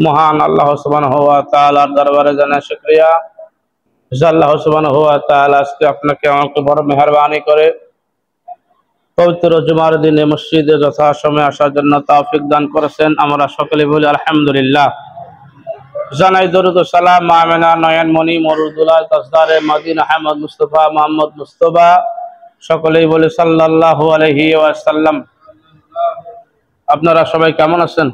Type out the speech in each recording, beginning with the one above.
মহান আল্লাহ সুবহানাহু ওয়া তাআলার দরবারে জানাই শুকরিয়া যে আল্লাহ সুবহানাহু ওয়া তাআলা আজকে আপনাকে আমাকে বড় মেহেরবানি করে পবিত্র জুমার দিনে মসজিদে যথাসময়ে আসার জন্য তৌফিক দান করেছেন। আমরা সকলে বলি আলহামদুলিল্লাহ। জানাই দরুদ ও সালাম আমিনা নয়নমণি মরুদুল্লাহ তাজদারে মদিনা আহমদ মুস্তাফা মোহাম্মদ মুস্তাফা সকলেই বলি সাল্লাল্লাহু আলাইহি ওয়াসাল্লাম। আপনারা সবাই কেমন আছেন?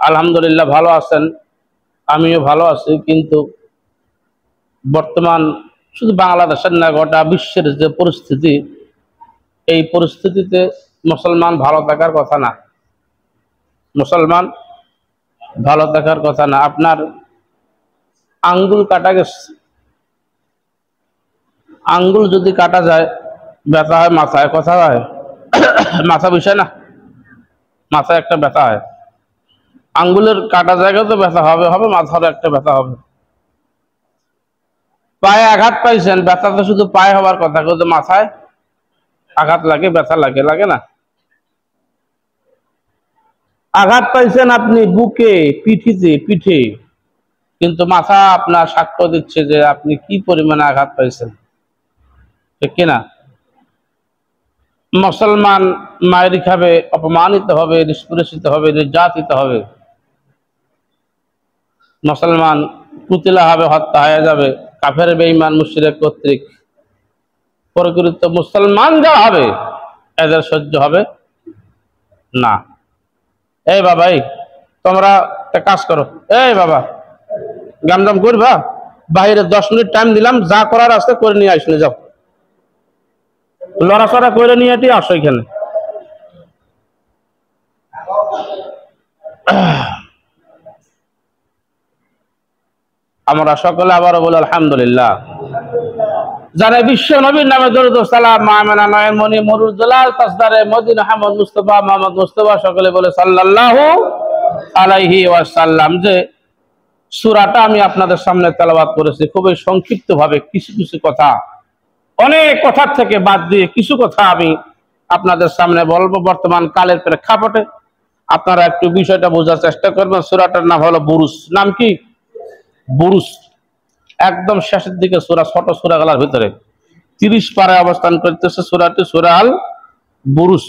আলহামদুলিল্লাহ ভালো আছেন, আমিও ভালো আছি। কিন্তু বর্তমান শুধু বাংলাদেশের না, গোটা বিশ্বের যে পরিস্থিতি, এই পরিস্থিতিতে মুসলমান ভালো থাকার কথা না। মুসলমান ভালো থাকার কথা না। আপনার আঙ্গুল কাটা গেছে, আঙ্গুল যদি কাটা যায় ব্যথা হয় মাথায়, কথা হয় মাথা বিষয় না, মাথায় একটা ব্যথা হয়। আঙ্গুলের কাটা জায়গা তো ব্যথা হবে হবে, মাথারও একটা ব্যথা হবে। পায়ে আঘাত পাইছেন, ব্যথা তো শুধু পায়ে হবার কথা, কিন্তু মাথায় আঘাত লাগে, ব্যথা লাগে, লাগে না? আঘাত পাইছেন আপনি বুকে, পিঠে, কিন্তু মাথা আপনার সাক্ষ্য দিচ্ছে যে আপনি কি পরিমাণে আঘাত পাইছেন, ঠিক কিনা? মুসলমান মায়ের খাবে, অপমানিত হবে, নিষ্পেষিত হবে, নির্যাতিত হবে। মুসলমান কুতিলা হবে, হত্যা হয়ে যাবে কাফের বেঈমান মুশরিক কর্তৃক। প্রকৃত মুসলমান যা হবে এদের সহ্য হবে না। এই বাবা, এই তোমরা একটা কাজ করো, এই বাবা গামজাম করবা, বাইরে 10 মিনিট টাইম দিলাম, যা করার আছে করে নিয়ে আসলে যাও, লড়াচড়া করে নিয়ে আসো এখানে। আমরা সকলে আবারও বলি আলহামদুলিল্লাহ। যারা বিশ্ব নবীর নামে দরুদ ও সালাম আমিনা নয়নমণি মরুদুল্লাহ তাজদারে মদিনা আহমদ মুস্তাফা মোহাম্মদ মুস্তাফা সকলে বলে সাল্লাল্লাহু আলাইহি ওয়াসাল্লাম। যে সূরাটা আমি আপনাদের সামনে তেলাওয়াত করেছি খুবই সংক্ষিপ্ত ভাবে, কিছু কিছু কথা, অনেক কথার থেকে বাদ দিয়ে কিছু কথা আমি আপনাদের সামনে বলবো বর্তমান কালের প্রেক্ষাপটে। আপনারা একটু বিষয়টা বোঝার চেষ্টা করবেন। সূরাটার নাম হলো বুরুজ। নাম কি? বুরুজ। একদম শেষের দিকে সূরা, ছোট সূরা গুলার ভিতরে 30 পারায় অবস্থান করতেছে সূরাটি, সূরা আল বুরুজ,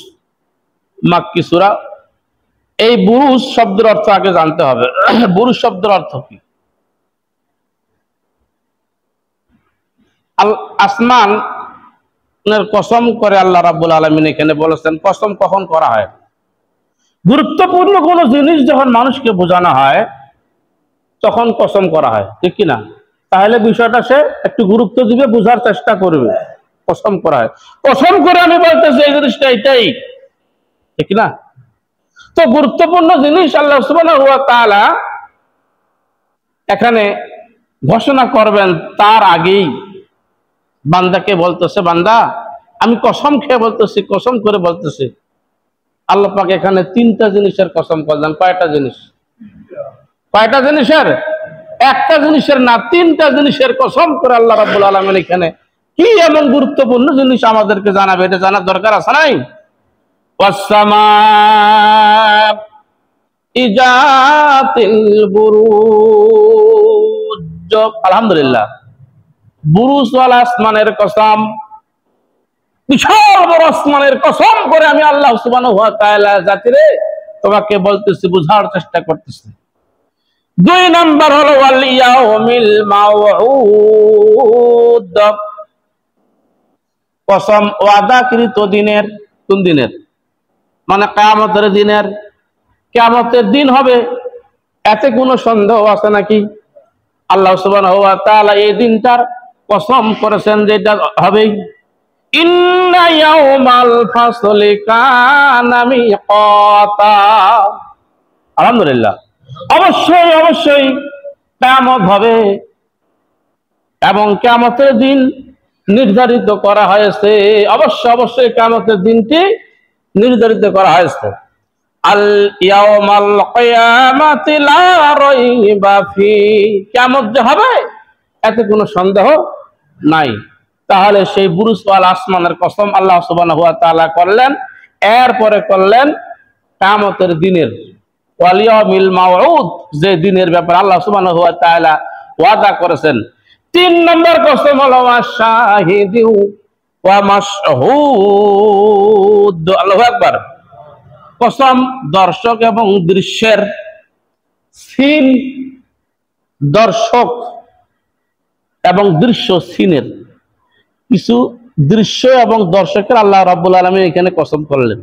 মাক্কি সূরা। এই বুরুজ শব্দের অর্থ আগে জানতে হবে। বুরুজ শব্দের অর্থ কি? আসমানের কসম করে আল্লাহ রাব্বুল আলামিন এখানে বলেছেন। কসম কখন করা হয়? গুরুত্বপূর্ণ কোন জিনিস যখন মানুষকে বোঝানো হয় তখন কসম করা হয়, ঠিক কিনা? তাহলে বিষয়টা সে একটু গুরুত্ব দিবে, বোঝার চেষ্টা করবে। কসম করা হয়, কসম করে আমি বলতেছি এই জিনিসটা এটাই, ঠিক না? তো গুরুত্বপূর্ণ জিনিস আল্লাহ সুবহানাহু ওয়া তাআলা এখানে ঘোষণা করবেন তার আগেই বান্দাকে বলতেছে, বান্দা আমি কসম খেয়ে বলতেছি, কসম করে বলতেছি। আল্লাহ পাক এখানে 3টা জিনিসের কসম করলেন। কয়টা জিনিস? কয়টা জিনিসের? একটা জিনিসের না, 3টা জিনিসের কসম করে আল্লাহ রাব্বুল আলামিন এখানে কি এমন গুরুত্বপূর্ণ জিনিস আমাদেরকে জানাবে, এটা জানার দরকার আছে নাই? ওয়াসসামা ইজাতিল বুরুজ। আলহামদুলিল্লাহ। বুরুজ ওয়ালা আসমানের কসম, বিশাল বড় আসমানের কসম করে আমি আল্লাহ সুবহানাহু ওয়া তাআলা জাতিরে তোমাকে বলতেছি, বুঝার চেষ্টা করতেছি। 2 নাম্বার হলো ওয়াল ইয়াউমিল মাউউদ, কসম ওয়াদাকৃত দিনের। কোন দিনের? মানে কিয়ামতের দিনের। কিয়ামতের দিন হবে, এতে কোনো সন্দেহ আছে নাকি? আল্লাহ সুবহানাহু ওয়া তাআলা এই দিনটার কসম করেছেন যে এটা হবেই। ইন্না ইয়াউমাল ফাসলি কানা মিকাতা। আলহামদুলিল্লাহ। অবশ্যই অবশ্যই কিয়ামত হবে এবং কিয়ামতের দিন নির্ধারিত করা হয়েছে। অবশ্যই কিয়ামতের দিনটি নির্ধারিত করা হয়েছে। আল ইয়াউমাল কিয়ামাতি লা রাইবা ফি, কিয়ামত যে হবে এতে কোনো সন্দেহ নাই। তাহলে সেই বুরুজ ওয়াল আসমানের কসম আল্লাহ সুবহানাহু ওয়া তাআলা করলেন, এরপরে করলেন কিয়ামতের দিনের। ওয়াল ইয়াউমিল মাউউদ, যে দিনের ব্যাপারে আল্লাহ সুবহানাহু ওয়া তাআলা ওয়াদা করেছেন। 3 নম্বর কসম হলো শাহিদু ওয়া মাশহুদ। আল্লাহু আকবার। কসম দর্শক এবং দৃশ্যের। সিন দর্শক এবং দৃশ্য, সিনের কিছু দৃশ্য এবং দর্শকের আল্লাহ রাব্বুল আলামিন এখানে কসম করলেন।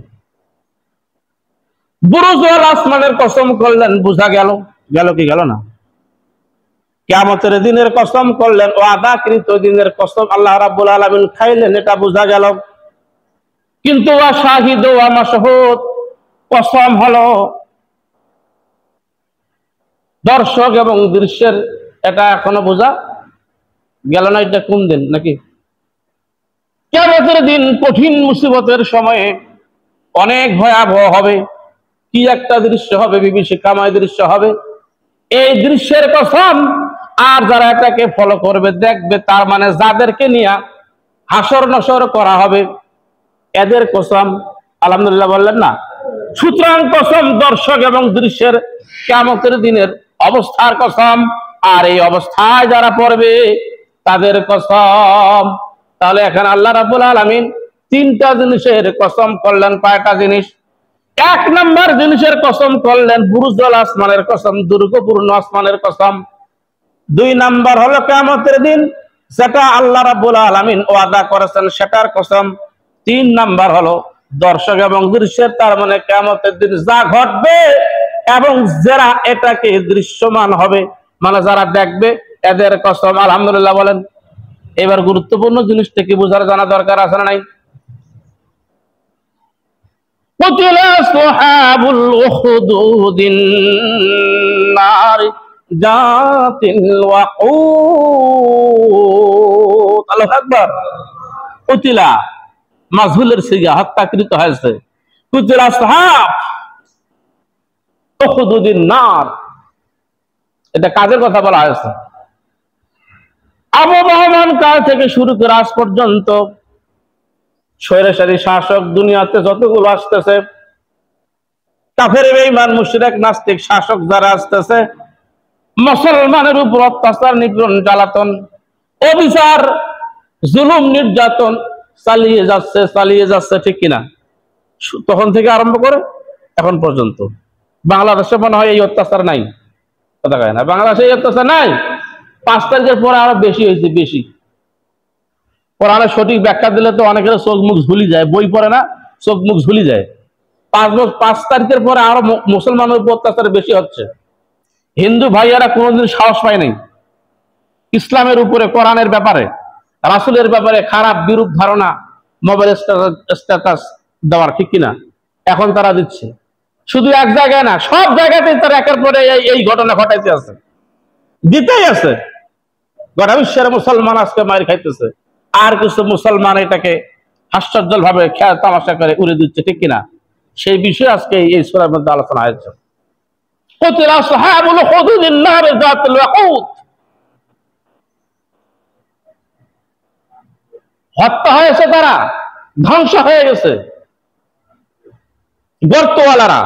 বুরুজ ওয়াল আসমানের কসম করলেন, বোঝা গেল কি গেল না? কিয়ামতের দিনের কসম করলেন, ওয়াদাকৃত দিনের কসম আল্লাহ রাব্বুল আলামিন খাইলেন, এটা বোঝা গেল। কিন্তু ওয়া শাহিদ ওয়া মাশহুদ, কসম হলো দর্শক এবং দৃশ্যের, এটা এখনো বোঝা গেল না। এটা কোন দিন নাকি? কিয়ামতের দিন কঠিন মুসিবতের সময়ে অনেক ভয়াবহ হবে। কি একটা দৃশ্য হবে, বিভীষিকাময় দৃশ্য হবে। এই দৃশ্যের কসম, আর যারা এটাকে ফলো করবে দেখবে, তার মানে যাদেরকে নিয়ে হাসর নসর করা হবে এদের কসম। আলহামদুলিল্লাহ বললেন না? সুতরাং কসম দর্শক এবং দৃশ্যের, কিয়ামতের দিনের অবস্থার কসম, আর এই অবস্থায় যারা পড়বে তাদের কসম। তাহলে এখানে আল্লাহ রাব্বুল আলামিন 3টা জিনিসের কসম করলেন। কয়টা জিনিস? 1 নম্বর জিনিসের কসম করলেন বুরুজুল আসমানের কসম, দুর্গপূর্ণ আসমানের কসম। 2 নম্বর হলো কিয়ামতের দিন, যেটা আল্লাহ রাব্বুল আলামিন ওয়াদা করেছেন সেটার কসম। 3 নম্বর হলো দর্শক এবং দৃশ্যের, তার মানে কিয়ামতের দিন যা ঘটবে এবং যারা এটাকে দৃশ্যমান হবে, মানে যারা দেখবে এদের কসম। আলহামদুলিল্লাহ বলেন। এবার গুরুত্বপূর্ণ জিনিসটা কি বোঝার জানা দরকার আছে না নাই? কুতিলা আসহাবুল উখদুদিন নার জাতিল ওয়াকুদ। আল্লাহু আকবার। কুতিলা মাজহুলের সিগা, হত্যাকৃত হয়েছে। কুতিলা আসহাব উখদুদিন নার, এটা কাজের কথা বলা হয়েছে। আবহমান কাল থেকে শুরু করে আজ পর্যন্ত স্বৈরাচারী শাসক দুনিয়াতে যতগুলো আসতেছে, কাফের বেঈমান মুশরিক নাস্তিক শাসক যারা আসতেছে, মুসলমানের উপর অত্যাচার, নিপীড়ন, জ্বালাতন, অবিচার, জুলুম, নির্যাতন চালিয়ে যাচ্ছে, ঠিক কিনা? তখন থেকে আরম্ভ করে এখন পর্যন্ত বাংলাদেশে মনে হয় এই অত্যাচার নাই। কথা কয় না? বাংলাদেশে এই অত্যাচার নাই। 5 তারিখের পরে আরো বেশি হয়েছে, বেশি। কোরআনের সঠিক ব্যাখ্যা দিলে তো অনেকের চোখ মুখ ঝুলি যায়, বই পড়ে না, চোখ মুখ ঝুলি যায়। 5 তারিখের পরে আরো মুসলমানের উপর অত্যাচার বেশি হচ্ছে। হিন্দু ভাইয়ারা কোনোদিন সাহস পায় নাই ইসলামের উপরে, কোরআনের ব্যাপারে, রাসূলের ব্যাপারে খারাপ বিরূপ ধারণা, মোবাইল স্ট্যাটাস দেওয়ার, ঠিক কিনা? এখন তারা দিচ্ছে। শুধু এক জায়গায় না, সব জায়গাতেই তারা একের পরে এই ঘটনা ঘটাইতে আছে, দিতেই আছে। গোটা বিশ্বের মুসলমান আজকে মার খাইতেছে, আর কিছু মুসলমান এটাকে হাস্যজ্জ্বল ভাবে খেয়াল তামাশা করে উড়ে দিচ্ছে, ঠিক কিনা? সেই বিষয়ে আজকে এই সূরার মধ্যে আলোচনা হয়েছে। কুতিলা আসহাবুল উখদুদিন নার যাতিল ওয়াকুদ, হত্যা হয়েছে তারা, ধ্বংস হয়ে গেছে। গর্তওয়ালারা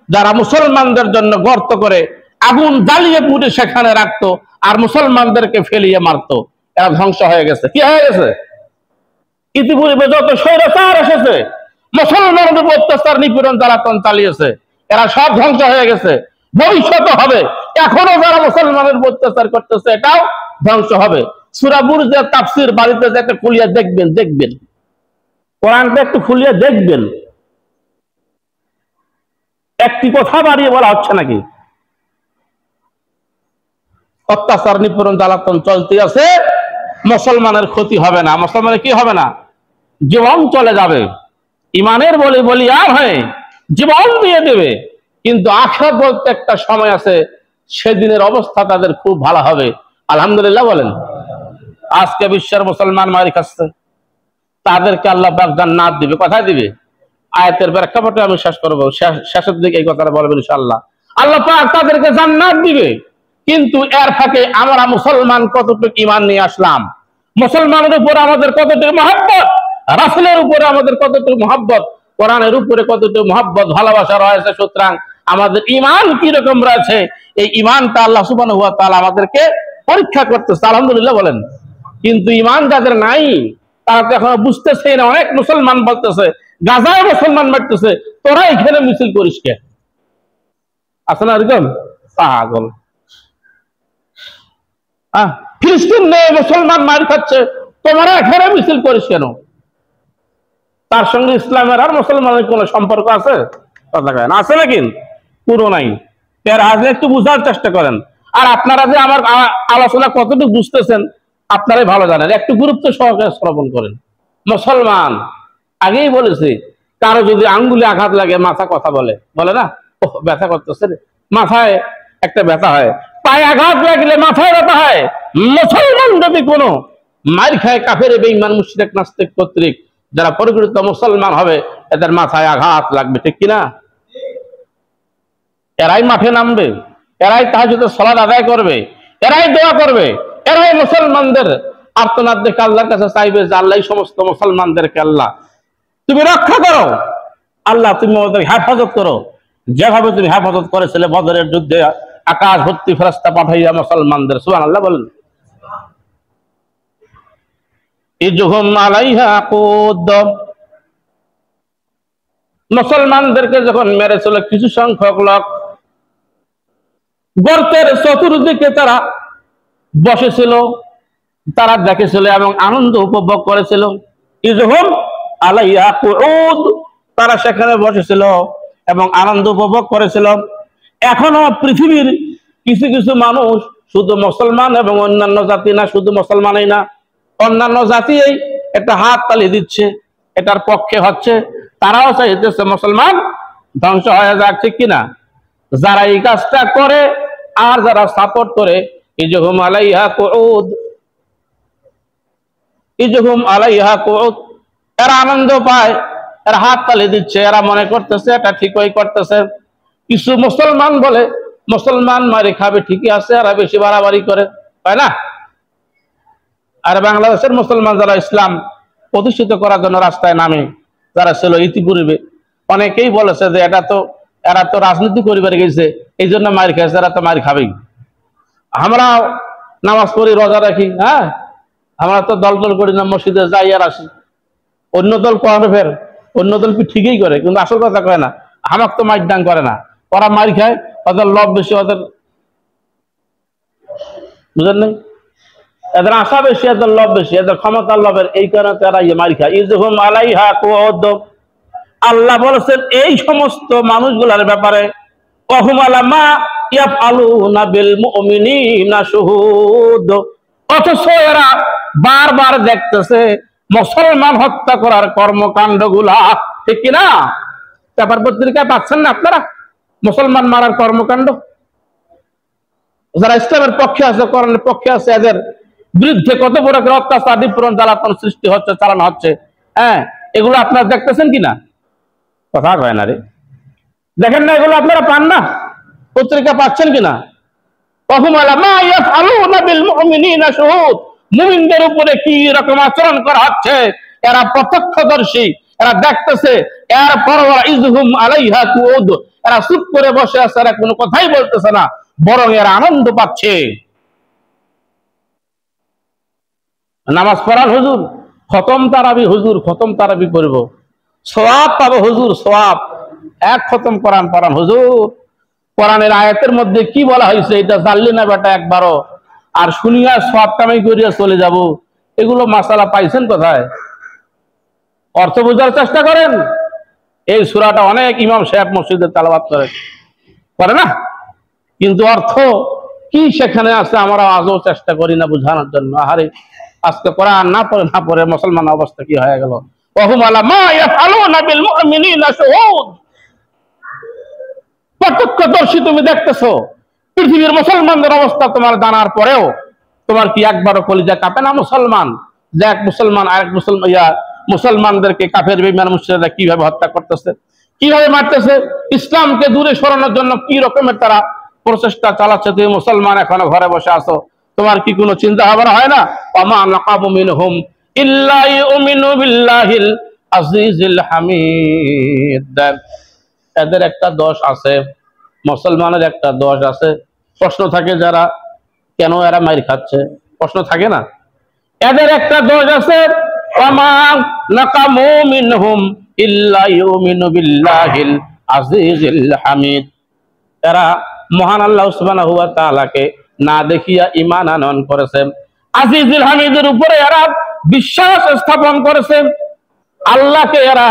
যারা মুসলমানদের জন্য গর্ত করে আগুন জ্বালিয়ে পুড়ে সেখানে রাখতো আর মুসলমানদেরকে ফেলিয়ে মারতো, এরা ধ্বংস হয়ে গেছে। কি হয়ে গেছে? ইতিপূর্বে যত স্বৈরাচার এসেছে, মুসলমানদের উপর অত্যাচার, নিপীড়ন, জ্বালাতন চালিয়েছে, এরা সব ধ্বংস হয়ে গেছে। ভবিষ্যতে হবে, এখনো যারা মুসলমানের উপর অত্যাচার করতেছে এটাও ধ্বংস হবে। সূরা বুরুজের তাফসীর বাড়িতে যেতে খুলিয়ে দেখবেন, কোরআনটা একটু খুলিয়ে দেখবেন। একটি কথা বাড়িয়ে বলা হচ্ছে নাকি? অত্যাচার, নিপীড়ন, জ্বালাতন চলতে আছে, মুসলমানের ক্ষতি হবে না। মুসলমানের কি হবে না? জীবন চলে যাবে, ইমানের বলিয়ান হয়ে জীবন দিয়ে দেবে, কিন্তু আখিরাত বলতে একটা সময় আছে, সেদিনের অবস্থা তাদের খুব ভালো হবে। আলহামদুলিল্লাহ বলেন। আজকে বিশ্বের মুসলমান মারি খাচ্ছে, তাদেরকে আল্লাহ পাক জান্নাত দিবে। কোথায় দিবে? আয়াতের প্রেক্ষাপটে আমি শেষ করবো, শেষের দিকে এই কথাটা বলবেন ইনশাআল্লাহ। আল্লাহ পাক তাদেরকে জান্নাত দিবে, কিন্তু এর ফাঁকে আমরা মুসলমান কতটুকু ঈমান নিয়ে আসলাম, মুসলমানের উপরে আমাদের কতটুকু মহব্বত, রাসূলের উপরে আমাদের কতটুকু মহব্বত, কোরআনের উপরে কতটুকু মহব্বত, ভালোবাসা রয়েছে। সুতরাং আমাদের ঈমান কি রকম রয়েছে, এই ঈমানটা আল্লাহ সুবহানাহু ওয়া তাআলা আমাদেরকে পরীক্ষা করতেছে। আলহামদুলিল্লাহ বলেন। কিন্তু ঈমান যাদের নাই তারা তো এখনো বুঝতেছেই না। অনেক মুসলমান বলতেছে, গাজায় মুসলমান মারতেছে, তোরা এখানে মিছিল করিস কে? আছে না এরকম পাগল? ফিলিস্তিন নিয়ে মুসলমান মার খাচ্ছে, তোমরা এখানে মিছিল করিস কেন? তার সঙ্গে ইসলামের আর মুসলমানের কোন সম্পর্ক আছে? কথা কয় না, আছে নাকি? পুরো নাই। এর আগে একটু বুঝার চেষ্টা করেন। আর আপনারা যে আমার আলোচনা কতটুকু বুঝতেছেন আপনারাই ভালো জানেন, একটু গুরুত্ব সহকারে শ্রবণ করেন। মুসলমান আগেই বলেছি, কারো যদি আঙ্গুলে আঘাত লাগে মাথা কথা বলে, বলে না ও ব্যথা করতেছে, মাথায় একটা ব্যথা হয়। পায়ে আঘাত লাগলে মাথায় ব্যথা হয়। মুসলমান যদি কোনো মার খায় কাফের বেঈমান মুশরিক নাস্তিক কর্তৃক, যারা পরিকৃত মুসলমান হবে এদের মাথায় আঘাত লাগবে, ঠিক কিনা? এরাই মাঠে নামবে, এরাই তাহাজ্জুদের সালাত আদায় করবে, এরাই দোয়া করবে, এরাই মুসলমানদের আর্তনাদ দেখে আল্লাহর কাছে চাইবে যে আল্লাহ সমস্ত মুসলমানদেরকে আল্লাহ তুমি রক্ষা করো, আল্লাহ তুমি আমাদের হেফাজত করো, যেভাবে তুমি হেফাজত করেছিলে বদরের যুদ্ধে আকাশ ভর্তি ফেরেশতা পাঠাইয়া মুসলমানদের। সুবহানাল্লাহ বলেন। ইজহুম আলাইহা কুদ, মুসলমানদেরকে যখন মেরেছিল কিছু সংখ্যক লোক গর্তের চতুর্দিকে তারা বসেছিল, তারা দেখেছিল এবং আনন্দ উপভোগ করেছিল। ইজহুম আলাইহা কুউদ, তারা সেখানে বসেছিল এবং আনন্দ উপভোগ করেছিল। এখনো পৃথিবীর কিছু কিছু মানুষ, শুধু মুসলমান এবং অন্যান্য জাতি না, শুধু মুসলমানই না, অন্যান্য জাতি একটা হাত তালি দিচ্ছে, এটার পক্ষে হচ্ছে, তারাও চাইতেছে মুসলমান ধ্বংস হয়ে যাক, ঠিক কিনা? যারা এই কাজটা করে আর যারা সাপোর্ট করে, ইজহুম আলাইহা কুউদ, ইজহুম আলাইহা কুউদ, এরা আনন্দ পায়, এরা হাত তালি দিচ্ছে, এরা মনে করতেছে এটা ঠিকই করতেছে। কিছু মুসলমান বলে মুসলমান মারি খাবে, ঠিকই আছে, এরা বেশি বাড়াবাড়ি করে, তাই না? আর বাংলাদেশের মুসলমান যারা ইসলাম প্রতিষ্ঠিত করার জন্য রাস্তায় নামে, যারা ছিল ইতিপূর্বে, অনেকেই বলেছে যে এরা তো রাজনীতি করিবার গেছে, এই জন্য মার খেয়েছে, এরা তো মার খাবেই। আমরা নামাজ পড়ি, রোজা রাখি, হ্যাঁ, আমরা তো দল করি না, মসজিদে যাই আর আসি। অন্য দল করে, ফের অন্য দল কি ঠিকই করে, কিন্তু আসল কথা কয় না। আমাক তো মাইর ডাং করে না, ওরা মার খায়, ওদের লব বেশি, ওদের বুঝেন নাই, এদের আশা বেশি, এদের লব বেশি, এদের ক্ষমতার লবের, এই কারণে তারা মারি খায়। ইজহুম আলাইহা কুউদ, আল্লাহ বলেছেন এই সমস্ত মানুষগুলোর ব্যাপারে, ওয়াহুম আলা মা ইয়াফআলুনা বিল মুমিনিনা শুহুদ, অথচ এরা বারবার দেখতেছে মুসলমান হত্যা করার কর্মকাণ্ডগুলা, ঠিক কিনা? পেপার পত্রিকায় পাচ্ছেন না আপনারা মুসলমান মারার কর্মকাণ্ড? যারা ইসলামের পক্ষে আছে, কোরআনের পক্ষে আছে, এদের বিরুদ্ধে কত বড় অত্যাচার, নিপীড়ন, জ্বালাতন সৃষ্টি হচ্ছে, চালানো হচ্ছে, হ্যাঁ, এগুলো আপনারা দেখতেছেন কিনা? কথা কয় না রে, দেখেন না এগুলো? আপনারা পান না? পত্রিকা পাচ্ছেন কিনা? মুমিনদের উপরে কি রকম আচরণ করা হচ্ছে এরা প্রত্যক্ষদর্শী, এরা দেখতেছে। এরপর ইজহুম আলাইহা কুউদ, এরা চুপ করে বসে আছে, এরা কোনো কথাই বলতেছে না, বরং এরা আনন্দ পাচ্ছে। নামাজ পড়ার হুজুর, খতম তারাবি হুজুর, খতম তারাবি পড়ব, সওয়াব পাবো হুজুর, সওয়াব। এক খতম কোরআন পড়ান হুজুর, কোরআনের আয়াতের মধ্যে কি বলা হয়েছে এটা জানলি না বেটা একবারও, আর শুনিয়া সওয়াব কামাই করিয়া চলে যাব, এগুলো মাসালা পাইছেন কোথায়? অর্থ বোঝার চেষ্টা করেন। এই সূরাটা অনেক ইমাম সাহেব মসজিদে তেলাওয়াত করে না, কিন্তু অর্থ কি সেখানে আছে আমরা আজও চেষ্টা করি না বোঝানোর জন্য। আহারে, আজকে কোরআন না পড়ে মুসলমান অবস্থা কি হয়ে গেল। ওয়াহুম আলা মা ইয়াফআলুনা বিল মুমিনিনা শুহুদ, প্রত্যক্ষদর্শী তুমি দেখতেছো পৃথিবীর মুসলমানদের অবস্থা, তোমার জানার পরেও তোমার কি একবারও কলিজা কাঁপে না মুসলমান, যে এক মুসলমান আরেক মুসলমানদেরকে কাফের বেঈমান মুশরিকরা কিভাবে হত্যা করতেছে, কিভাবে মারতেছে, ইসলামকে দূরে সরানোর জন্য কি রকমের তারা প্রচেষ্টা চালাচ্ছে। তুমি মুসলমান এখনো ঘরে বসে আছো, তোমার কি কোনো চিন্তা ভাবনা হয় না? ওয়ামা নাকাবু মিনহুম ইল্লা ইউমিনু বিল্লাহিল আজিজিল হামিদ, এদের একটা দোষ আছে, মুসলমানের একটা দোষ আছে, প্রশ্ন থাকে যারা কেন এরা মাইর খাচ্ছে, প্রশ্ন থাকে না? এদের একটা দোষ আছে, ওয়ামা নাকামু মিনহুম ইল্লা ইউমিনু বিল্লাহিল আজিজিল হামিদ। এরা মহান আল্লাহ সুবহানাহু ওয়া তাআলাকে না দেখিয়া ঈমান আনয়ন করেছে, আজিজুল হামিদের উপরে এরা বিশ্বাস স্থাপন করেছে, আল্লাহকে এরা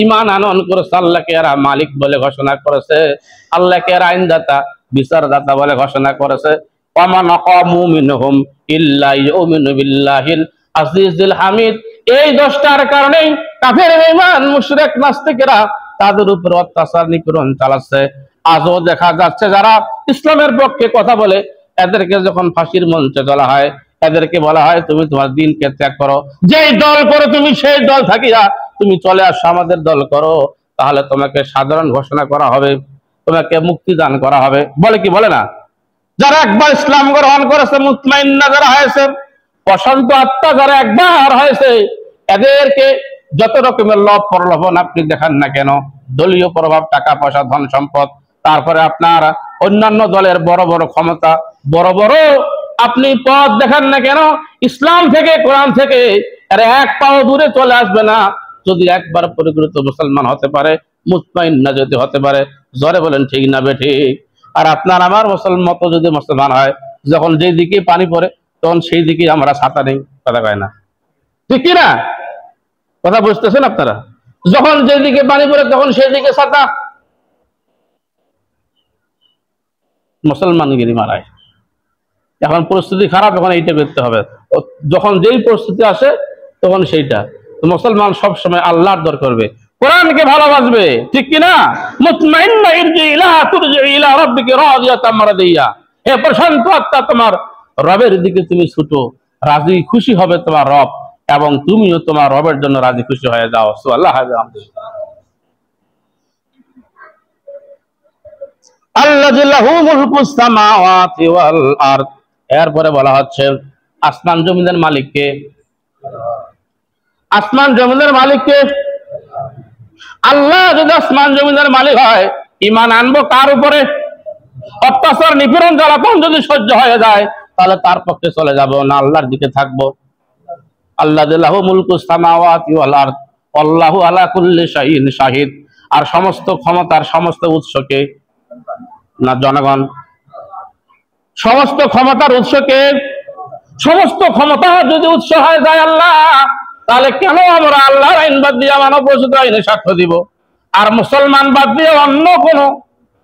ঈমান আনয়ন করেছে, আল্লাহকে এরা মালিক বলে ঘোষণা করেছে, আল্লাহকে এরা আইনদাতা বিচারদাতা বলে ঘোষণা করেছে। ওয়ামা নাকামু মিনহুম ইল্লা ইউমিনু বিল্লাহিল আজিজুল হামিদ। এই দোষটার কারণেই কাফের, বেঈমান, মুশরিক, নাস্তিকেরা তাদের উপর অত্যাচার নিপীড়ন চালাচ্ছে। আজও দেখা যাচ্ছে যারা ইসলামের পক্ষে কথা বলে এদেরকে যখন ফাঁসির মঞ্চে তোলা হয়, এদেরকে বলা হয় তুমি তোমার দিনকে ত্যাগ করো, যেই দল করো তুমি সেই দল থাকিয়া তুমি চলে আসো আমাদের দল করো, তাহলে তোমাকে সাধারণ ঘোষণা করা হবে, তোমাকে মুক্তি দান করা হবে। বলে কি বলে না? যারা একবার ইসলাম গ্রহণ করেছে, মুতমাইন্না যারা হয়েছে, প্রশান্ত আত্মা যারা একবার হয়েছে, এদেরকে যত রকমের লোভ প্রলোভন আপনি দেখান না কেন, দলীয় প্রভাব, টাকা পয়সা, ধন সম্পদ, তারপরে আপনার অন্যান্য দলের বড় বড় ক্ষমতা, বড় বড় আপনি পদ দেখান না কেন, ইসলাম থেকে, কোরআন থেকে এরা এক পাও দূরে চলে আসবে না যদি একবার পরিকৃত মুসলমান হতে পারে, মুতমাইন্না যদি হতে পারে। জোরে বলেন ঠিক না বেঠিক? আর আপনার আমার মুসলমান মতো যদি মুসলমান হয়, যখন যেই দিকে পানি পড়ে তখন সেই দিকে আমরা ছাতা নেই, কথা কয় না, ঠিক কি না? কথা বুঝতেছেন আপনারা? যখন যেদিকে পানি পড়ে তখন সেই দিকে ছাতা। মুসলমানগিরি মারায়। এখন পরিস্থিতি খারাপ, এখন এইটা করতে হবে। যখন যেই পরিস্থিতি আসে তখন সেইটা। মুসলমান সবসময় আল্লাহর দর করবে, কোরআনকে ভালোবাসবে, ঠিক কিনা? মুতমাইন্না ইরজি ইলা তুরজি ইলা রাব্বিকা রাদিয়াতাম মারদিয়া। হে প্রশান্ত আত্মা, তোমার রবের দিকে তুমি ছুটো, রাজি খুশি হবে তোমার রব, এবং তুমিও তোমার রবের জন্য রাজি খুশি হয়ে যাও। সুবহানাল্লাহ। আল্লাযী লাহু মুলকুস সামাওয়াতি ওয়াল আরদ। এরপরে বলা হচ্ছে আসমান জমিনের মালিককে। আসমান জমিনের মালিককে? আল্লাহ যদি আসমান জমিনের মালিক হয়, ঈমান আনবো কার উপরে? অত্যাচার, নিপীড়ন, জ্বালাতন যদি সহ্য হয়ে যায় তাহলে তার পক্ষে চলে যাব না, আল্লাহর দিকে থাকবো। আল্লাযী লাহু মুলকুস সামাওয়াতি ওয়াল আরদ আল্লাহু আলা কুল্লি শাইইন শাহিদ। আর সমস্ত ক্ষমতার সমস্ত উৎসকে না জনগণ, সমস্ত ক্ষমতার উৎসকে, সমস্ত ক্ষমতা যদি উৎস হয়ে যায় আল্লাহ, তাহলে কেন আমরা আল্লাহর আইন বাদ দিয়ে মানব রচিত আইনে সাক্ষ্য দিব, আর মুসলমান বাদ দিয়ে অন্য কোন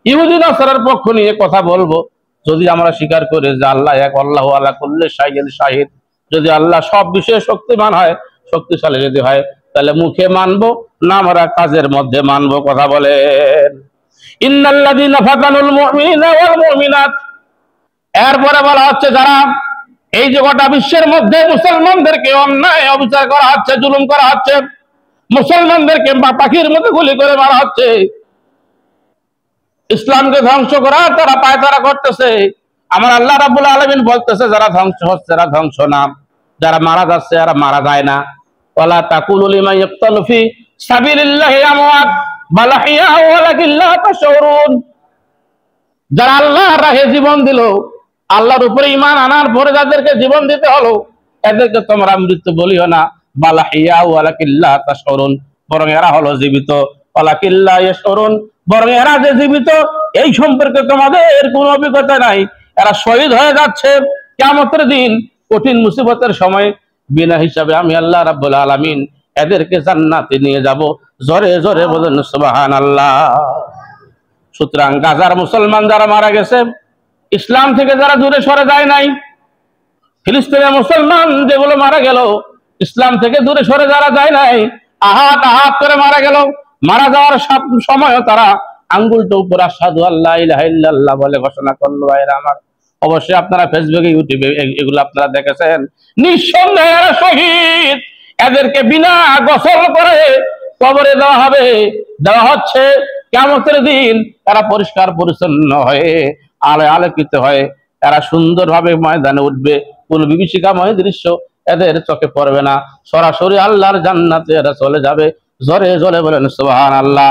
ইহুদি নাসারার পক্ষ নিয়ে কথা বলবো? যদি আমরা স্বীকার করি যে আল্লাহ এক, আল্লাহু আলা কুল্লি শাইইন শাহিদ, যদি আল্লাহ সব বিষয়ে শক্তিমান হয়, শক্তিশালী যদি হয়, তাহলে মুখে মানবো না আমরা কাজের মধ্যে মানবো? কথা বলেন। ইন্নাল্লাযীনা ফাতানুল মুমিনিনা ওয়াল মুমিনাত। এরপরে বলা হচ্ছে যারা এই যে গোটা বিশ্বের মধ্যে মুসলমানদেরকে অন্যায় অবিচার করা হচ্ছে, জুলুম করা হচ্ছে, মুসলমানদেরকে পাখির মতো গুলি করে মারা হচ্ছে, ইসলামকে ধ্বংস করা তারা পায়তারা করতেছে, আমার আল্লাহ রাব্বুল আলামিন বলতেছে যারা ধ্বংস হচ্ছে এরা ধ্বংস না, যারা মারা যাচ্ছে এরা মারা যায় না। ওয়ালা তাকুলু লিমান ইয়াকতালু ফি সাবিলিল্লাহি আমওয়াত বাল আহইয়া ওয়ালাকিন লা তাশউরুন। যারা আল্লাহর রাহে জীবন দিল, আল্লাহর উপরে ঈমান আনার পরে যাদেরকে জীবন দিতে হলো, এদেরকে তোমরা মৃত্যু বলিও না, বাল আহইয়া ওয়ালাকিন লা তাশউরুন, বরং এরা হলো জীবিত, ওয়ালাকিন লা ইয়াশউরুন, বরং এরা যে জীবিত এই সম্পর্কে তোমাদের কোনো অভিজ্ঞতা নাই। এরা শহীদ হয়ে যাচ্ছে কিয়ামতের দিন, কঠিন মুসিবতের সময়। বিনা হিসাবে আমি আল্লাহ রাব্বুল আলামিন এদেরকে জান্নাতে নিয়ে যাব। জোরে জোরে বলেন সুবহানাল্লাহ। সুতরাং গাজার মুসলমান যারা মারা গেছে, ইসলাম থেকে যারা দূরে সরে যায় নাই, ফিলিস্তিনের মুসলমান যেগুলো মারা গেল, ইসলাম থেকে দূরে সরে যারা যায় নাই, আহাত আহাত করে মারা গেল, মারা যাওয়ার সময় তারা আঙ্গুলটা উপর আশহাদু আল্লা ইলাহা ইল্লাল্লাহ বলে ঘোষণা করলো। এরা আমার, অবশ্যই আপনারা ফেসবুকে, ইউটিউবে এগুলো আপনারা দেখেছেন। নিঃসন্দেহে এরা শহীদ। এদেরকে বিনা গোসল করে কবরে দেওয়া হবে, দেওয়া হচ্ছে। কিয়ামতের দিন এরা পরিষ্কার পরিচ্ছন্ন হয়ে আলোকিত হয়ে এরা সুন্দরভাবে ময়দানে উঠবে। কোন বিভীষিকাময় দৃশ্য এদের চোখে পড়বে না, সরাসরি আল্লাহর জান্নাতে এরা চলে যাবে। জোরে জোরে বলেন সুবহানাল্লাহ।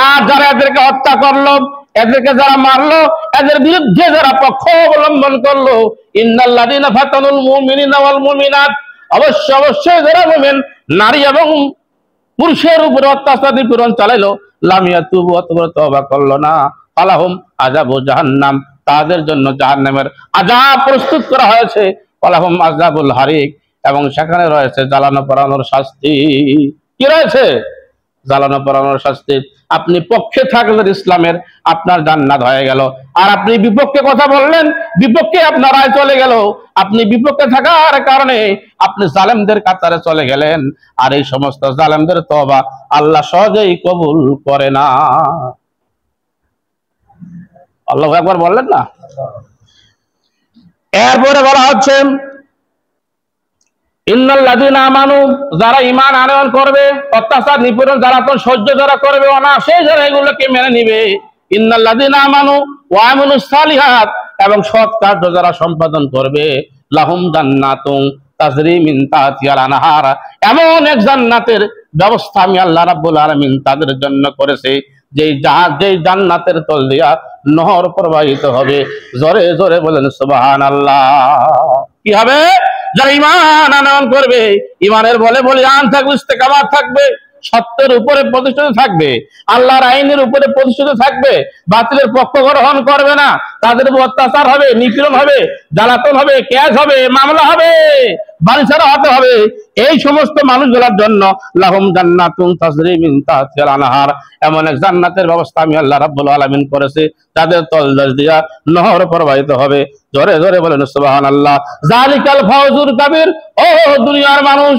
আর যারা এদেরকে হত্যা করলো, এদেরকে যারা মারলো, এদের বিরুদ্ধে যারা পক্ষ অবলম্বন করলো, ইন্নাল্লাযীনা ফাতানুল মুমিনিনা ওয়াল মুমিনাত, অবশ্যই যারা মুমিন নারী এবং পুরুষের উপরে অত্যাচার নিপীড়ন চালাইলো, লাম ইয়াতুবু, অতঃপর তওবা করলো না, ফালাহুম আযাবু জাহান্নাম, তাদের জন্য জাহান্নামের আযাব প্রস্তুত করা হয়েছে, ফালাহুম আযাবুল হারিক, এবং সেখানে রয়েছে জ্বালানো পোড়ানোর শাস্তি। কি রয়েছে? জ্বালানো পোড়ানোর শাস্তি। আপনি পক্ষে থাকলেন ইসলামের, আপনার জান্নাত হয়ে গেল, আর আপনি বিপক্ষে কথা বললেন, বিপক্ষে আপনার রায় চলে গেল। আপনি বিপক্ষে থাকার কারণে আপনি জালেমদের কাতারে চলে গেলেন, আর এই সমস্ত জালেমদের তওবা আল্লাহ সহজেই কবুল করে না। আল্লাহু আকবার বললেন না? এরপরে বলা হচ্ছে ইন্নাল্লাযীনা আমানু, যারা ঈমান আনয়ন করবে, অত্যাচার নিপীড়ন জ্বালাতন সহ্য যারা করবে, অনায়াসে যারা এগুলোকে মেনে নিবে, ইন্নাল্লাযীনা আমানু ওয়া আমিলুস সালিহাত, এবং সৎ কার্য যারা সম্পাদন করবে, লাহুম জান্নাতুন তাজরি মিন তাহতিহাল আনহার, এমন এক জান্নাতের ব্যবস্থা আমি আল্লাহ রাব্বুল আলামিন তাদের জন্য করেছি, যেই জান্নাতের তল দিয়া নহর প্রবাহিত হবে। জোরে জোরে বলেন সুবহানাল্লাহ। কি হবে? যারা ঈমান আনয়ন করবে, ঈমানের বলে বলিয়ান থাকবে, ইস্তেকামাত থাকবে, সত্যের উপরে প্রতিষ্ঠিত থাকবে, আল্লাহর আইনের উপরে প্রতিষ্ঠিত থাকবে, বাতিলের পক্ষ গ্রহণ করবে না, তাদের উপর অত্যাচার হবে, নিপীড়ন হবে, জ্বালাতন হবে, ক্যাশ হবে, মামলা হবে, বাড়ি ছাড়া হতে হবে, এই সমস্ত মানুষগুলোর জন্য লাহুম জান্নাতুন তাজরি মিন তাহতিহাল আনহার, এমন এক জান্নাতের ব্যবস্থা আমি আল্লাহ রাব্বুল আলামিন করেছি, যাদের তলদেশ দিয়া নহর প্রবাহিত হবে। জোরে জোরে বলেন সুবহানাল্লাহ। যালিকাল ফাওজুল কাবীর। ও দুনিয়ার মানুষ,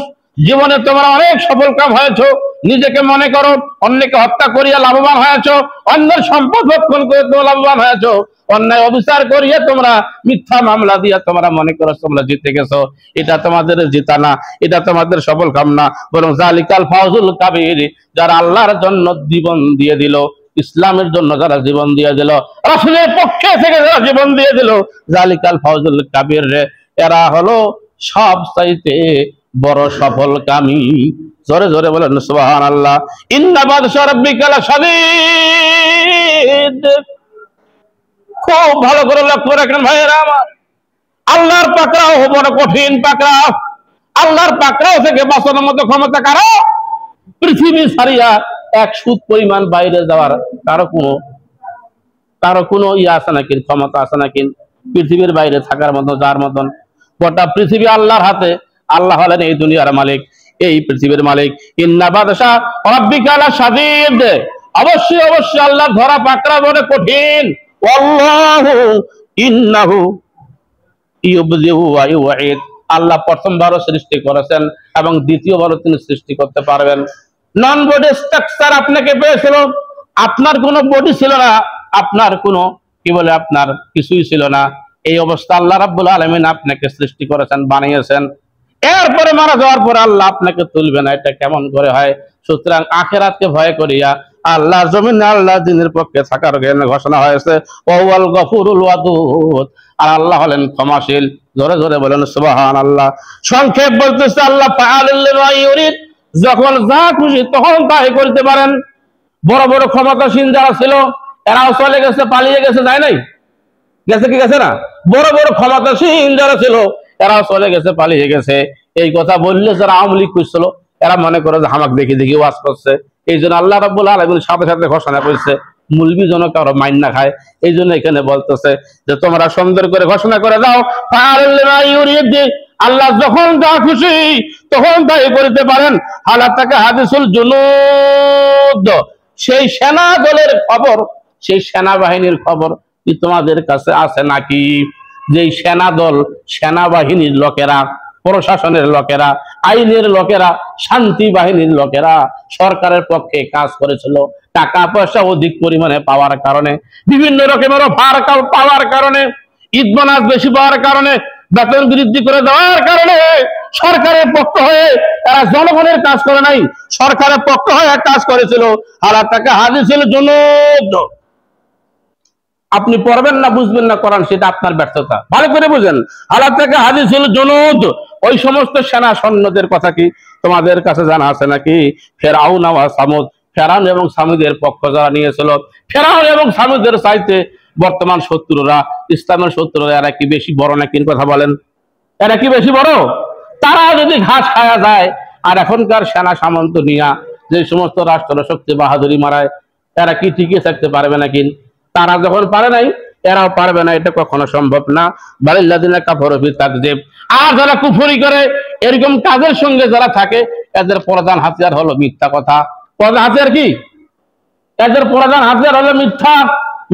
জীবনে তোমরা অনেক সফল কাম হয়েছো, নিজেকে মনে করো অন্যকে হত্যা করিয়া লাভবান হয়েছো, অন্যের সম্পদ ভক্ষণ করে তোমরা লাভবান হয়েছো, অন্যায় অবিচার করিয়া তোমরা মিথ্যা মামলা দিয়া তোমরা মনে করো তোমরা জিতে গেছো। এটা তোমাদের জিতা না, এটা তোমাদের সফল কাম না, বরং যালিকাল ফাওজুল কাবীর, যারা আল্লাহর জন্য জীবন দিয়ে দিল, ইসলামের জন্য যারা জীবন দিয়ে দিল, রাসূলের পক্ষে থেকে যারা জীবন দিয়ে দিল, যালিকাল ফাওজুল কাবীর রে, এরা হলো সবচাইতে বড় সফল কামী। জোরে জোরে বলেন সুবহানাল্লাহ। ইন্না বাদশা রাব্বিকা লাশাদীদ। খুব ভালো করে লক্ষ্য রাখেন ভাইয়েরা আমার, আল্লাহর পাকড়াও বড় কঠিন পাকড়াও। আল্লাহর পাকড়াও থেকে বাঁচানোর মতো ক্ষমতা কারো পৃথিবী ছাড়িয়া এক সুত পরিমাণ বাইরে যাওয়ার কারো কোনো ইয়ে আছে নাকি, ক্ষমতা আছে নাকি পৃথিবীর বাইরে থাকার মতো? যার মতন গোটা পৃথিবী আল্লাহর হাতে। আল্লাহ হলেন এই দুনিয়ার মালিক, এই পৃথিবীর মালিক। ইন্না বাদশা রাব্বিকা লাশাদীদ, অবশ্যই অবশ্যই আল্লাহ ধরা পাকড়া বড় কঠিন। আল্লাহু ইন্নাহু ইউবদিউ ওয়া ইউঈদ, আল্লাহ প্রথমবারও সৃষ্টি করেছেন এবং দ্বিতীয়বারও তিনি সৃষ্টি করতে পারবেন। নন বডি স্ট্রাকচার আপনাকে পেয়েছিল, আপনার কোনো বডি ছিল না, আপনার কোনো আপনার কিছুই ছিল না। এই অবস্থা আল্লাহ রাব্বুল আলামিন আপনাকে সৃষ্টি করেছেন, বানিয়েছেন। এরপরে মারা যাওয়ার পরে আল্লাহ আপনাকে তুলবে না, এটা কেমন করে হয়? সুতরাং আখিরাতকে ভয় করিয়া আল্লাহর জমিনে আল্লাহ দ্বীনের পক্ষে থাকার ঘোষণা হয়েছে। ওয়াল গফুরুল ওয়াদুদ, আর আল্লাহ হলেন ক্ষমাশীল। জোরে জোরে বলেন সুবহানাল্লাহ। সংক্ষেপ বলতেছে আল্লাহ ফাআলুল লিমা ইউরিদ, যখন যা খুশি তখন তাই করতে পারেন। বড় বড় ক্ষমতাসীন যারা ছিল এরাও চলে গেছে, পালিয়ে গেছে, যায় নাই? গেছে কি গেছে না? বড় বড় ক্ষমতাসীন যারা ছিল এরাও চলে গেছে, পালিয়ে গেছে। এই কথা বললে যারা আওয়ামী লীগ করছিল এরা মনে করে যে হামাক দেখি দেখি ওয়াজ করছে। এই জন্য আল্লাহ রাব্বুল আলামিন সাথে সাথে ঘোষণা করেছে, মুলবি যেন কারো মাইন না খায়। এই জন্য এখানে বলতেছে যে তোমরা সুন্দর করে ঘোষণা করে দাও, আল্লাহ যখন যা খুশি তখন তাই করতে পারেন। হালাতাকা হাদিসুল জুনুদ, সেই সেনা দলের খবর, সেই সেনাবাহিনীর খবর কি তোমাদের কাছে আছে নাকি? যেই সেনা দল, সেনাবাহিনীর লোকেরা, প্রশাসনের লোকেরা, আইনের লোকেরা, শান্তি বাহিনীর লোকেরা সরকারের পক্ষে কাজ করেছিল, টাকা পয়সা অধিক পরিমাণে পাওয়ার কারণে, বিভিন্ন রকমের অফার পাওয়ার কারণে, ঈদ বোনাস বেশি পাওয়ার কারণে, বেতন বৃদ্ধি করে দেওয়ার কারণে সরকারের পক্ষ হয়ে তারা জনগণের কাজ করে নাই, সরকারের পক্ষ হয়ে কাজ করেছিল। হালাতাকা হাদিসুল জুনুদ, আপনি পড়বেন না, বুঝবেন না কোরআন, সেটা আপনার ব্যর্থতা। ভালো করে বুঝেন। হালাতাকা হাদিসুল জুনুদ, ওই সমস্ত সেনা সৈন্যদের কথা কি তোমাদের কাছে জানা আছে নাকি? ফেরাউন ওয়া সামুদ, ফেরাউন এবং সামুদের পক্ষ যারা নিয়েছিল, ফেরাউন এবং সামুদের চাইতে বর্তমান শত্রুরা, ইসলামের শত্রুরা, এরা কি বেশি বড় নাকি? কথা বলেন, এরা কি বেশি বড়? তারা যদি ঘাস খায়া যায়, আর এখনকার সেনা সামন্ত নিয়া যে সমস্ত রাষ্ট্র শক্তি বাহাদুরি মারায়, এরা কি টিকে থাকতে পারবে নাকি? তারা যখন পারে নাই, এরাও পারবে না, এটা কখনো সম্ভব না। বালিল্লাযিনা কাফারু ফি তাকযিব। আর যারা কুফরি করে, এরকম কাজের সঙ্গে যারা থাকে, এদের প্রধান হাতিয়ার হলো মিথ্যা কথা। প্রধান হাতিয়ার কি? এদের প্রধান হাতিয়ার হলো মিথ্যা।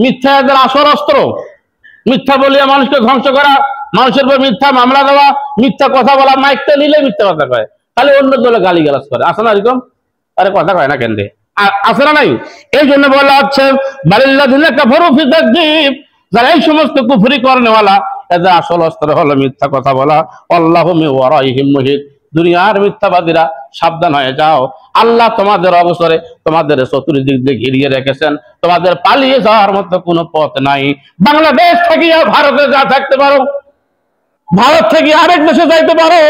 মিথ্যা এদের আসল অস্ত্র। মিথ্যা বলিয়া মানুষকে ধ্বংস করা, মানুষের উপর মিথ্যা মামলা দেওয়া, মিথ্যা কথা বলা, মাইকটা নিলে মিথ্যা কথা কয়, খালি অন্য দলে গালি গালাজ করে। আসে না এরকম? আরে কথা কয় না কেন রে? আসে না নাই? এই জন্য বলা হচ্ছে বালিল্লাযিনা কাফারু ফি তাকযিব, যারা এই সমস্ত কুফরি করেনওয়ালা, এদের আসল অস্ত্র হলো মিথ্যা কথা বলা। আল্লাহু মিন ওয়ারাইহিম মুহিত। দুনিয়ার মিথ্যাবাদীরা সাবধান হয়ে যাও, আল্লাহ তোমাদের অবসরে, তোমাদের চতুর্দিক দিয়ে ঘিরিয়ে রেখেছেন, তোমাদের পালিয়ে যাওয়ার মতো কোনো পথ নাই। বাংলাদেশ থেকে ভারতে যা থাকতে পারো, ভারত থেকে আরেক দেশে যাইতে পারো,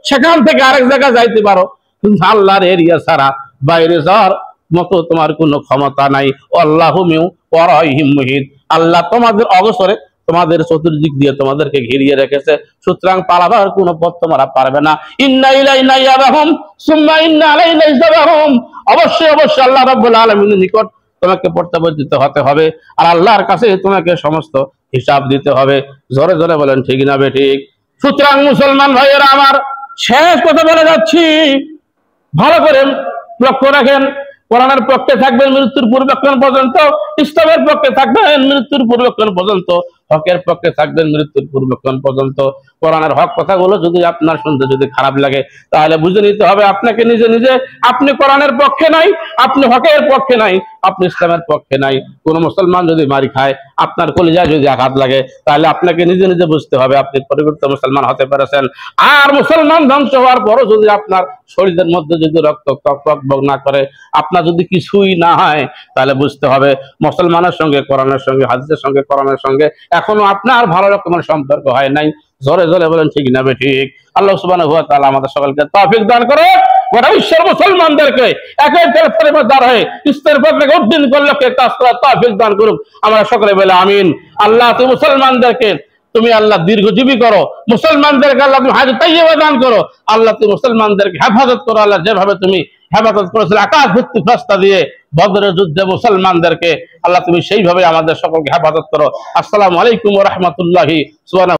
সেখান থেকে আরেক জায়গায় যাইতে পারো, কিন্তু আল্লাহর এরিয়া ছাড়া বাইরে যাওয়ার মতো তোমার কোনো ক্ষমতা নাই। আল্লাহু মিন ওয়ারাইহিম মুহিত। আল্লাহ তোমাদের অবসরে, তোমাদের চতুর্দিক দিয়ে তোমাদেরকে ঘিরিয়ে রেখেছে, সুতরাং পালাবার কোনো পথ তোমরা পারবে না। ইন্না ইলাইনা ইয়াবাহুম সুম্মা ইন্না আলাইনা হিসাবাহুম। অবশ্যই অবশ্যই আল্লাহ রাব্বুল আলামিনের নিকট তোমাকে প্রত্যাবর্তিত হতে হবে, আর আল্লাহর কাছে তোমাকে সমস্ত হিসাব দিতে হবে। জোরে জোরে বলেন ঠিক না বেঠিক? সুতরাং মুসলমান ভাইয়েরা আমার, শেষ কথা বলে যাচ্ছি, ভালো করে লক্ষ্য রাখেন। কোরআনের পক্ষে থাকবেন মৃত্যুর পূর্বক্ষণ পর্যন্ত, ইসলামের পক্ষে থাকবেন মৃত্যুর পূর্বক্ষণ পর্যন্ত, হকের পক্ষে থাকবেন মৃত্যুর পূর্বক্ষণ পর্যন্ত। কোরআনের হক কথাগুলো যদি আপনার শুনতে যদি খারাপ লাগে, তাহলে বুঝে নিতে হবে আপনাকে নিজে নিজে আপনি কোরআনের পক্ষে নাই, আপনি হকের পক্ষে নাই, আপনি ইসলামের পক্ষে নাই। কোন মুসলমান যদি মারি খায়, আপনার কলিজায় যদি আঘাত লাগে, তাহলে আপনাকে নিজে নিজে বুঝতে হবে আপনি পরিবর্তিত মুসলমান হতে পেরেছেন। আর মুসলমান ধ্বংস হওয়ার পরও যদি আপনার শরীরের মধ্যে যদি রক্ত টক না করে, আপনার যদি কিছুই না হয়, তাহলে বুঝতে হবে মুসলমানের সঙ্গে, কোরআনের সঙ্গে, হাদিসের সঙ্গে, কোরআনের সঙ্গে এখনো আপনার ভালো রকমের সম্পর্ক হয় নাই। জোরে জোরে বলেন ঠিক না বেঠিক? আল্লাহ সুবহানাহু ওয়া তাআলা আমাদের সকলকে তৌফিক দান করে, গোটা বিশ্বের মুসলমানদেরকে একের পরিবার হয়ে ইসলামের পথে উদ্দিন করলকে কাজ করার তৌফিক দান করুক। আমরা সকলে বলে আমিন। আল্লাহ তুমি মুসলমানদেরকে, তুমি আল্লাহ দীর্ঘজীবী করো, মুসলমানদেরকে আল্লাহ তুমি হায়াত তাইয়্যিবা দান করো, আল্লাহ তুমি মুসলমানদেরকে হেফাজত করো। আল্লাহ যেভাবে তুমি হেফাজত করেছিল আকাশ ভিত্তিক রাস্তা দিয়ে বদরের যুদ্ধে মুসলমানদেরকে, আল্লাহ তুমি সেইভাবে আমাদের সকলকে হেফাজত করো। আসসালামু আলাইকুম ওয়া রাহমাতুল্লাহি।